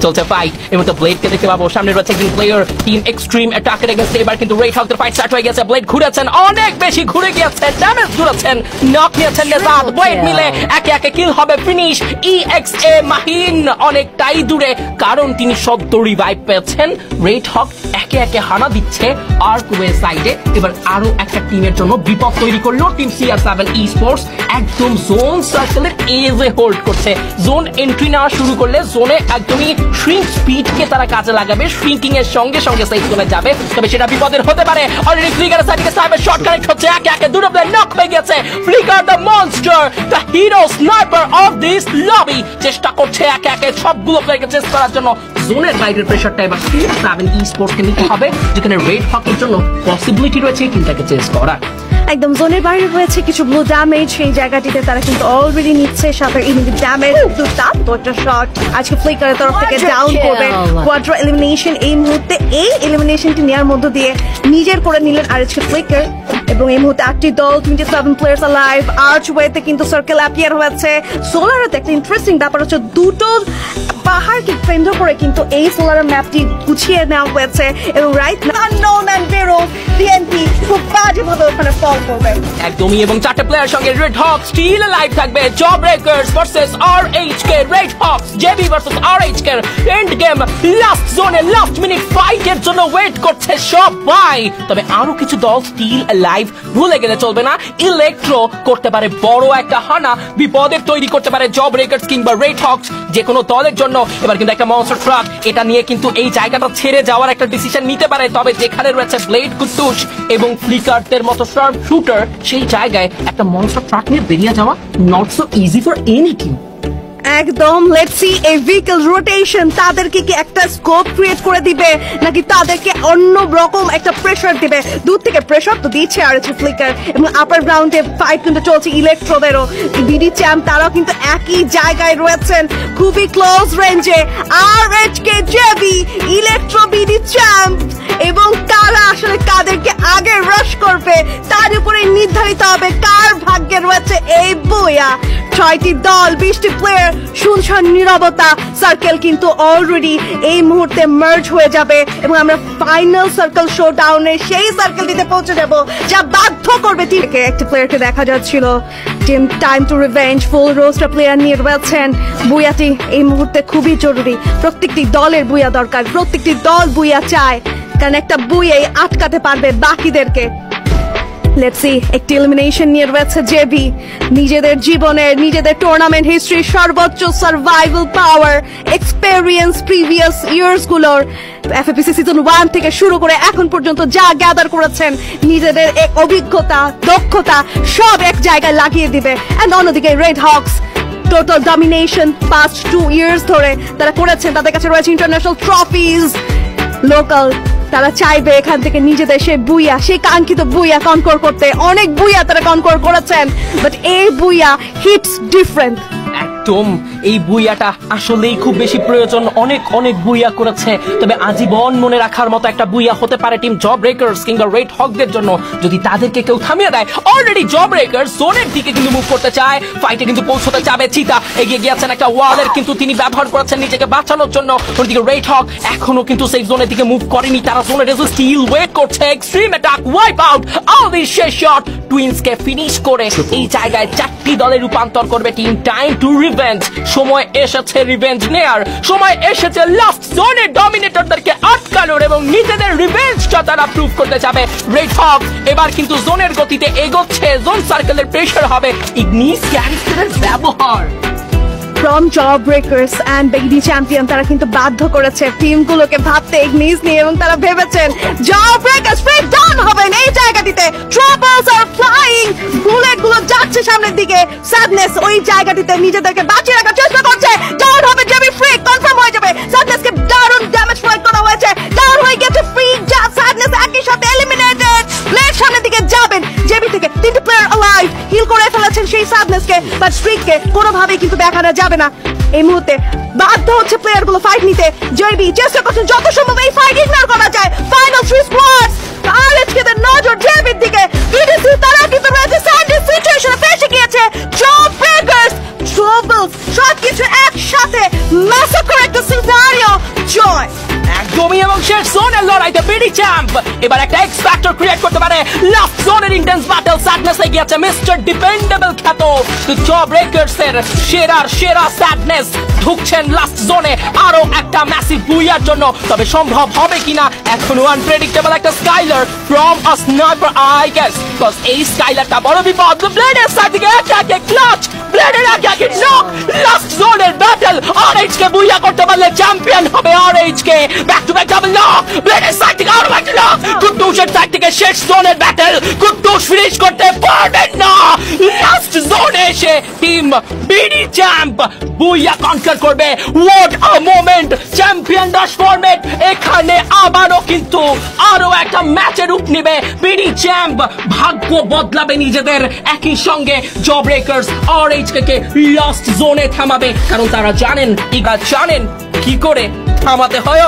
চলছে ফাইট এবং তো ব্লেডকে দেখতে পাবো সামনে রয়েছে একজন প্লেয়ার টিম এক্সট্রিম অ্যাটাকের এগেইনস্ট এবার কিন্তু রেড হকদের ফাইট স্টার্ট হয়ে গেছে ব্লেড ঘুরেছেন অনেক বেশি ঘুরে গিয়েছে ড্যামেজ ঘুরেছেন নক নিয়েছেন নেজাদ ব্লেড মিলে একে একে কিল হবে ফিনিশ EXA মাহিন অনেকটাই দূরে কারণ তিনি সদ্য রিভাইভ পেয়েছেন রেড হক একে একে হানা দিচ্ছে আর্কওয়ে সাইডে এবার আরো একটা টিমের জন্য বিপদ তৈরি করলো টিম CR7 eSports একদম জোন সার্কেলের এজে হোল্ড করছে জোন এন্ট্রি নেওয়া শুরু করলে জোনে একদমই শ্রিঙ্ক স্পিডকে তারা কাজে লাগাবে শ্রিঙ্কিং এর সঙ্গে সঙ্গে সেফ জোনে যাবে তবে সেটা বিপদের হতে পারে অলরেডি ফ্লিকারের সাইড থেকে সাইবার শট কানেক্ট হচ্ছে একে একে দুটো প্লেয়ার নক হয়ে গেছে flicker the monster the hero sniper of this lobby চেষ্টা করছে একে একে সবগুলো প্লেয়ারকে চেস করার জন্য জোনের বাইরের প্রেসারটা এবার CR7 eSports কে নিতে হবে যেখানে রেড হকের জন্য পসিবিলিটি রয়েছে টিমটাকে চেস করার একদম জোনের বাইরে রয়েছে কিছু ব্লু ড্যামেজ সেই জায়গাটিতে তারা কিন্তু অলরেডি নিচ্ছে সাথে ইনিমিক ড্যামেজ দুটো একটা শট আজকে ফ্লিকারের তরফ থেকে ডাউন করবে কোয়াড্রা এলিমিনেশন এই মুহূর্তে এই এলিমিনেশনটি নেওয়ার মধ্য দিয়ে নিজের করে নিলেন আজকে ফ্লিকার এবং এই মুহূর্তে 8টি দল 27 প্লেয়ার্স অ্যালাইভ আর্চওয়েতে কিন্তু সার্কেল অ্যাপিয়ার হয়েছে সোলারেতে একটা ইন্টারেস্টিং ব্যাপার হচ্ছে দুটো পাহাড়কে কেন্দ্র করে কিন্তু এই সোলার ম্যাপটি গুছিয়ে নেওয়া হয়েছে এবং রাইট আননোন এন্ড বেরো বিএনপি খুব বাজেভাবে ওখানে ফল করবে একদমই এবং চারটে প্লেয়ার সঙ্গে রেড হক স্টিল লাইভ থাকবে Job Breakers versus RHK Red Hawk JB versus RHK end game last জোনে লাস্ট মিনিট ফাইটের জন্য ওয়েট করছে সবাই তবে আরো কিছু দল স্টিল লাইভ ভুলে গেলে চলবে না ইলেকট্রো করতে পারে বড় একটা হানা বিপদের তৈরি করতে পারে জব ব্রেকার্স কিংবা রেড হকস যে কোনো দলের জন্য এবার কিন্তু একটা মনস্টার ট্রাক এটা নিয়ে কিন্তু এই জায়গাটা ছেড়ে যাওয়ার একটা ডিসিশন নিতে পারে তবে যেখানে রয়েছে ব্লেড কুতুশ এবং ফ্লিকারদের মতো শার্প শুটার সেই জায়গায় একটা মনস্টার ট্রাক নিয়ে বেরিয়ে যাওয়া not so easy for any team একদম লেটস সি এই ভেহিকল রোটেশন তাদেরকে কি একটা স্কোপ ক্রিয়েট করে দিবে নাকি তাদেরকে অন্য রকম একটা প্রেসার দিবে দূর থেকে প্রেসার তো দিচ্ছে আর ফ্লিকার এবং আপার গ্রাউন্ডে ফাইট কিন্তু চলছে ইলেকট্রোদেরও বিডি চ্যাম্প তারাও কিন্তু একই জায়গায় রয়েছেন খুবই ক্লোজ রেঞ্জে RHK JB electro BD champ এবং তারা আসলে কাদেরকে আগে রাশ করবে তার উপরে নির্ধারিত হবে কার ভাগ্যে রয়েছে এই বুয়া 6টি দল 20টি প্লেয়ার শুনশান নীরবতা সার্কেল কিন্তু অলরেডি এই মুহূর্তে মার্জ হয়ে যাবে এবং আমরা ফাইনাল সার্কেল শোডাউনে সেই সার্কেলটিতে পৌঁছে যাব যা বাধ্য করবে টিমকে একটা প্লেয়ারকে দেখা যাচ্ছিল team time to revenge full roster player নিয়ে রয়েছেন বুয়াটি এই মুহূর্তে খুবই জরুরি প্রত্যেকটি দলের বুয়া দরকার প্রত্যেকটি দল বুয়া চায় কারণ একটা বুয়াই আটকাতে পারবে বাকিদেরকে লেটস সি একটি এলিমিনেশন নিয়ে রয়েছে জেবি নিজেদের জীবনের নিজেদের টুর্নামেন্ট হিস্ট্রি সর্বোচ্চ সার্ভাইভাল পাওয়ার এক্সপেরিয়েন্স প্রিভিয়াস ইয়ার্স গুলোর FFPC সিজন 1 থেকে শুরু করে এখন পর্যন্ত যা গ্যাদার করেছেন নিজেদের এক অভিজ্ঞতা দক্ষতা সব এক জায়গায় লাগিয়ে দিবে এন্ড অন্যদিকে red Hawks total domination past 2 years ধরে তারা করেছেন তাদের কাছে রয়েছে ইন্টারন্যাশনাল ট্রফিজ লোকাল তারা চাইবে এখান থেকে নিজেদের সেই বুইয়া সেই কাঙ্ক্ষিত বুইয়া কনকোর করতে অনেক বুইয়া তারা কনকোর করেছেন বাট এই বুইয়া হিটস ডিফারেন্ট একদম এই বুইয়াটা আসলেই খুব বেশি প্রয়োজন অনেক অনেক বুইয়া করেছে তবে আজীবন মনে রাখার মতো একটা বুইয়া হতে পারে টিম জব ব্রেকার্স কিংবা রেড হকদের জন্য যদি তাদেরকে কেউ থামিয়ে দেয় অলরেডি জব ব্রেকার্স জোনের দিকে কিন্তু মুভ করতে চায় ফাইটে কিন্তু পৌঁছতে যাবে চিতা এগিয়ে গিয়েছেন একটা ওয়ালের কিন্তু তিনি ব্যবহার করেছেন নিজেকে বাঁচানোর জন্য ওদিকে রেড হক এখনো কিন্তু সেই জোনের দিকে মুভ করেনি তারা জোনের রেজে স্টিল ওয়েট করছে extreme attack wipe out all this শেষ শট টুইন্সকে ফিনিশ করে এই জায়গায় 4টি দলে রূপান্তর করবে টিম টাইম টু রিভেঞ্জ সময় এসেছে রিভেঞ্জ নেয়ার সময় এসেছে লাস্ট জোনের ডমিনেটরদেরকে আটকানোর এবং নিজেদের রিভেঞ্জটা তারা প্রুভ করতে যাবে রেড হক এবার কিন্তু জোনের গতিতে এগোচ্ছে জোন সার্কেলের প্রেসার হবে ইগনিস ক্যারেক্টারের ব্যবহার from Job Breakers and BD champion তারা কিন্তু বাধ্য করেছে টিমগুলোকে ভাবতে ইগনিস নিয়ে এবং তারা ভেবেছেন জব ব্রেকার্স ফ্রেড ডাউন হবেন এই জায়গাটিতে ট্রাবলস আর ফ্লাইং বুলেট গুলো যাচ্ছে সামনের দিকে স্যাডনেস ওই জায়গাটিতে নিজেদেরকে বাঁচিয়ে রাখার চেষ্টা করছে ডাউন হবে জেবি ফ্রি কনফার্ম হয়ে যাবে স্যাডনেসকে দারুণ ড্যামেজ প্রয়োগ করা হয়েছে ডাউন হয়ে গেছে ফ্রি স্যাডনেস একই সাথে এলিমিনেটেড প্লেয়ার সামনের দিকে যাবেন জেবি থেকে 3টি প্লেয়ার অ্যালাইভ হিল করে ফেলেছেন সেই স্যাডনেসকে বাট স্ট্রিককে কোনোভাবেই কিন্তু দেখানো যাবে না এই মুহূর্তে বাধ্য হচ্ছে প্লেয়ার গুলো ফাইট নিতে জেবি চেষ্টা করছেন যত সম্ভব এই ফাইট ইগনোর করা যায় ফাইনাল 3 স্কোয়াডস আরএচকে দের নজর জেবির দিকে বিডিসি তারা কিন্তু রয়েছে স্যান্ডউইচ সিচুয়েশনে ফেসে গিয়েছে জব ব্রেকার্স ট্রাবলস সবকিছু একসাথে ম্যাসাকার একটা সিজন শেষ জোনের লড়াইতে বিডি চ্যাম্প এবার একটা এক্স ফ্যাক্টর ক্রিয়েট করতে পারে। লাস্ট জোনের ইন্টেন্স ব্যাটল স্যাডনেস এ গিয়েছে মিস্টার ডিপেন্ডেবল খ্যাত জ ব্রেকার্স এর সেরা স্যাডনেস ঢুকছেন লাস্ট জোনে আরো একটা ম্যাসিভ বুইয়ার জন্য। তবে সম্ভব হবে কিনা এখনো আনপ্রেডিক্টেবল একটা Skylar from a sniper I guess, because এই স্কাইলারটা বড় বিপদ। ব্লেডের সাইড থেকে একে ক্লাচ, ব্লেডের একে নক। লাস্ট জোনের ব্যাটল আরএইচ কে বুইয়া করতে পারলে চ্যাম্পিয়ন হবে RH K. Back to back double knock, ব্লেডের সাইড থেকে আরো একটা নক। কুদ্দুসের সাইড থেকে শেষ জোনের ব্যাটল, কুদ্দুস ফিনিশ করতে পারবেন না। লাস্ট জোনে এসে টিম বিডি চ্যাম্প বুইয়া কনকার করবে। What a moment! Champion Das format এখানে আবারও কিন্তু আরো একটা ম্যাচের রূপ নেবে। বিডি চ্যাম্প ভাগ্য বদলাবে নিজেদের, একই সঙ্গে জ ব্রেকার্স আরএইচ কে লাস্ট জোনে থামাবে, কারণ তারা জানেন কি করে থামাতে হয়।